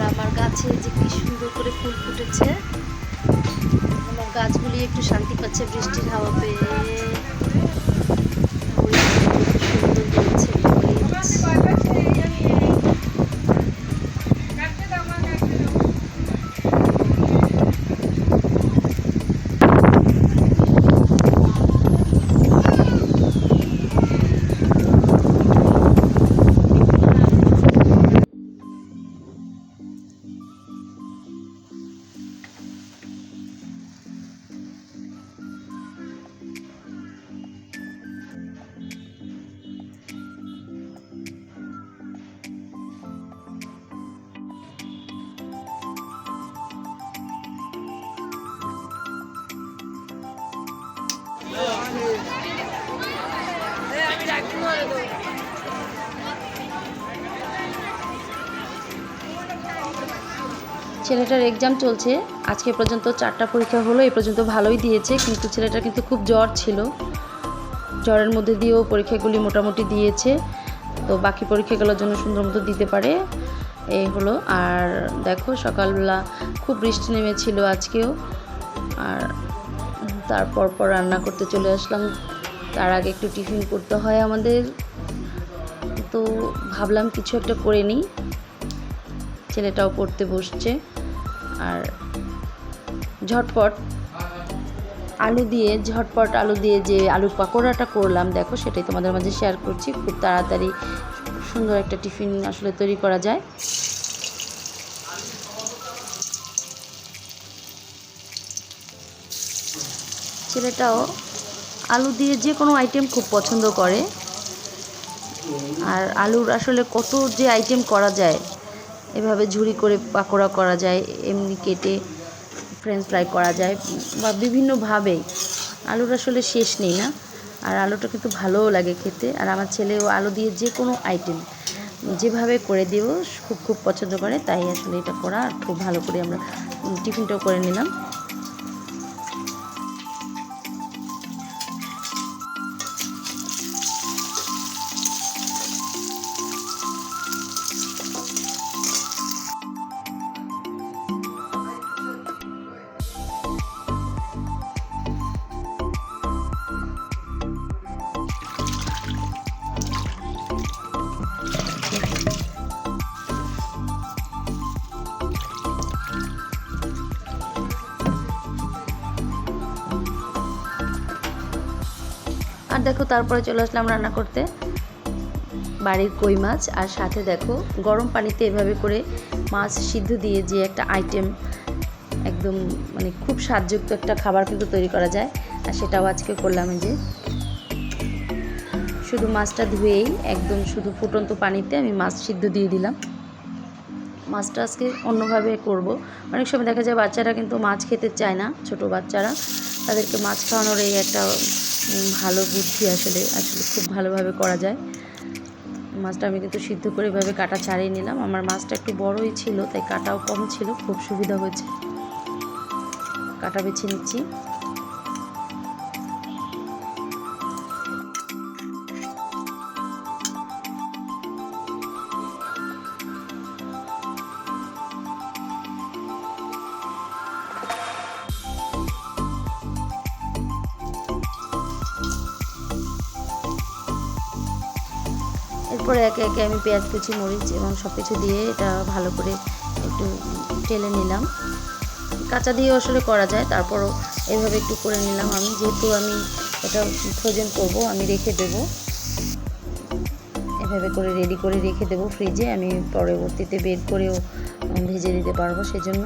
আমার গাছে যে কি সুন্দর করে ফুল ফুটেছে। আমার গাছগুলি একটু শান্তি পাচ্ছে বৃষ্টির হাওয়া পেয়ে। সুন্দর হয়েছে। ছেলেটার এক্সাম চলছে, আজকে পর্যন্ত 4টা পরীক্ষা হলো, এই পর্যন্ত ভালোই দিয়েছে, কিন্তু ছেলেটার কিন্তু খুব জ্বর ছিল। জ্বরের মধ্যে দিয়েও পরীক্ষাগুলি মোটামুটি দিয়েছে, তো বাকি পরীক্ষাগুলোর জন্য সুন্দর মতো দিতে পারে এই হলো। আর দেখো সকালবেলা খুব বৃষ্টি নেমেছিল আজকেও, আর তারপর রান্না করতে চলে আসলাম। তার আগে একটু টিফিন করতে হয় আমাদের, তো ভাবলাম কিছু একটা করে নিই। ছেলেটাও পড়তে বসছে, আর ঝটপট আলু দিয়ে যে আলুর পাকোড়াটা করলাম দেখো, সেটাই তোমাদের মাঝে শেয়ার করছি। খুব তাড়াতাড়ি সুন্দর একটা টিফিন আসলে তৈরি করা যায়। ছেলেটাও আলু দিয়ে যে কোনো আইটেম খুব পছন্দ করে, আর আলুর আসলে কত যে আইটেম করা যায়, এভাবে ঝুরি করে পাকোড়া করা যায়, এমনি কেটে ফ্রেঞ্চ ফ্রাই করা যায়, বা বিভিন্নভাবে আলুর আসলে শেষ নেই না। আর আলুটা কিন্তু ভালোও লাগে খেতে, আর আমার ছেলেও আলু দিয়ে যে কোনো আইটেম যেভাবে করে দিও খুব পছন্দ করে, তাই আসলে এটা করা। আর খুব ভালো করে আমরা টিফিনটাও করে নিলাম। আর দেখো তারপরে চলে আসলাম রান্না করতে, বাড়ির কই মাছ, আর সাথে দেখো গরম পানিতে এভাবে করে মাছ সিদ্ধ দিয়ে যে একটা আইটেম, একদম মানে খুব স্বাদযুক্ত একটা খাবার কিন্তু তৈরি করা যায়। আর সেটাও আজকে করলাম। যে শুধু মাছটা ধুয়েই একদম শুধু ফুটন্ত পানিতে আমি মাছ সিদ্ধ দিয়ে দিলাম। মাছটা আজকে অন্যভাবে করব। অনেক সময় দেখা যায় বাচ্চারা কিন্তু মাছ খেতে চায় না, ছোট বাচ্চারা, তাদেরকে মাছ খাওয়ানোর এই একটা ভালো বুদ্ধি আসলে খুব ভালোভাবে করা যায়। মাছটা আমি কিন্তু সিদ্ধ করে এভাবে কাটা ছাড়িয়ে নিলাম। আমার মাছটা একটু বড়ই ছিল, তাই কাটাও কম ছিল, খুব সুবিধা হয়েছে। কাটা বেছে নিচ্ছি। এরপরে একে একে আমি পেঁয়াজ কুচি, মরিচ এবং সব কিছু দিয়ে এটা ভালো করে একটু টেলে নিলাম। কাঁচা দিয়ে আসলে করা যায়, তারপরও এইভাবে একটু করে নিলাম। আমি যেহেতু আমি এটা ফ্রোজেন করব, আমি রেখে দেব, এভাবে করে রেডি করে রেখে দেব ফ্রিজে। আমি পরবর্তীতে বের করেও ভেজে দিতে পারবো, সেজন্য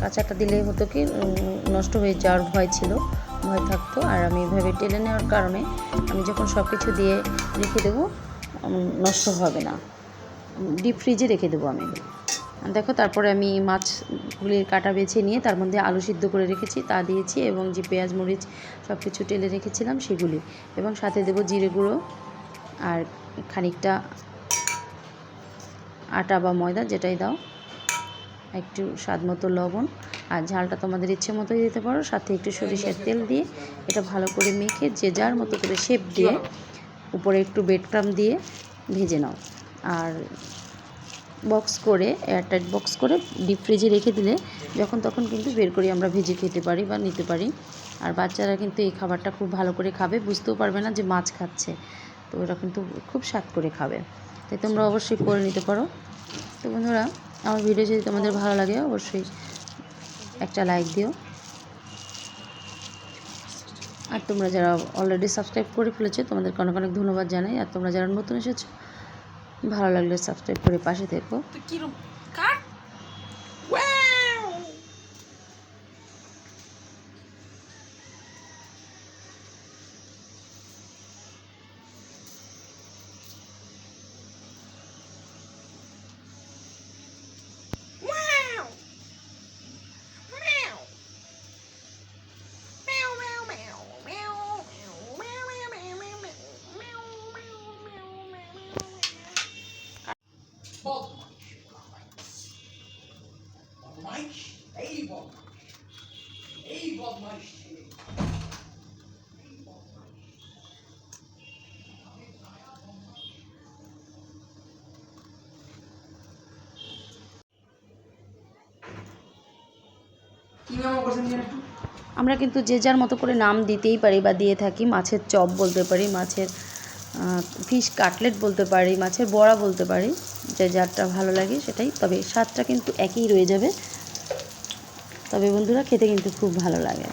কাঁচাটা দিলে হতো কি নষ্ট হয়ে যাওয়ার ভয় থাকতো। আর আমি এভাবে টেলে নেওয়ার কারণে আমি যখন সব কিছু দিয়ে রেখে দেবো নষ্ট হবে না, ডিপ ফ্রিজে রেখে দেবো আমি। দেখো তারপরে আমি মাছগুলির কাটা বেছে নিয়ে তার মধ্যে আলু সিদ্ধ করে রেখেছি তা দিয়েছি, এবং যে পেঁয়াজ মরিচ সব কিছু টেলে রেখেছিলাম সেগুলি, এবং সাথে দেবো জিরে গুঁড়ো আর খানিকটা আটা বা ময়দা যেটাই দাও, একটু স্বাদ মতো লবণ, আর ঝালটা তোমাদের ইচ্ছে মতোই দিতে পারো। সাথে একটু সরিষার তেল দিয়ে এটা ভালো করে মেখে যে যার মতো করে শেপ দিয়ে উপরে একটু ব্রেড ক্রাম্ব দিয়ে ভেজে নাও। আর বক্স করে এয়ারটাইট বক্স করে ডিপ ফ্রিজে রেখে দিলে যখন তখন কিন্তু বের করে আমরা ভেজে খেতে পারি বা নিতে পারি। আর বাচ্চারা কিন্তু এই খাবারটা খুব ভালো করে খাবে, বুঝতেও পারবে না যে মাছ খাচ্ছে। তো ওরা কিন্তু খুব স্বাদ করে খাবে। তাই তোমরা অবশ্যই করে নিতে পারো। তো বন্ধুরা, আমার ভিডিও যদি তোমাদের ভালো লাগে অবশ্যই একটা লাইক দিও। আর তোমরা যারা অলরেডি সাবস্ক্রাইব করে ফেলেছো তোমাদেরকে অনেক অনেক ধন্যবাদ জানাই। আর তোমরা যারা নতুন এসেছো ভালো লাগলে সাবস্ক্রাইব করে পাশে থেকো। আমরা কিন্তু যে যার মতো করে নাম দিতেই পারি বা দিয়ে থাকি। মাছের চপ বলতে পারি, মাছের ফিশ কাটলেট বলতে পারি, মাছের বড়া বলতে পারি, যে যারটা ভালো লাগে সেটাই। তবে স্বাদটা কিন্তু একই রয়ে যাবে। তবে বন্ধুরা খেতে কিন্তু খুব ভালো লাগে।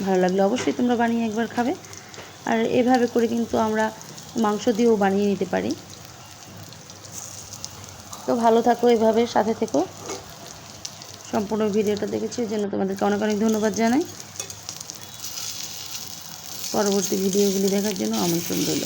ভালো লাগলে অবশ্যই তোমরা বানিয়ে একবার খাবে। আর এভাবে করে কিন্তু আমরা মাংস দিয়েও বানিয়ে নিতে পারি। তো ভালো থাকো, এভাবে সাথে থেকো। সম্পূর্ণ ভিডিওটা দেখেছি এই জন্য তোমাদেরকে অনেক অনেক ধন্যবাদ জানাই। পরবর্তী ভিডিওগুলি দেখার জন্য আমন্ত্রণ রইল।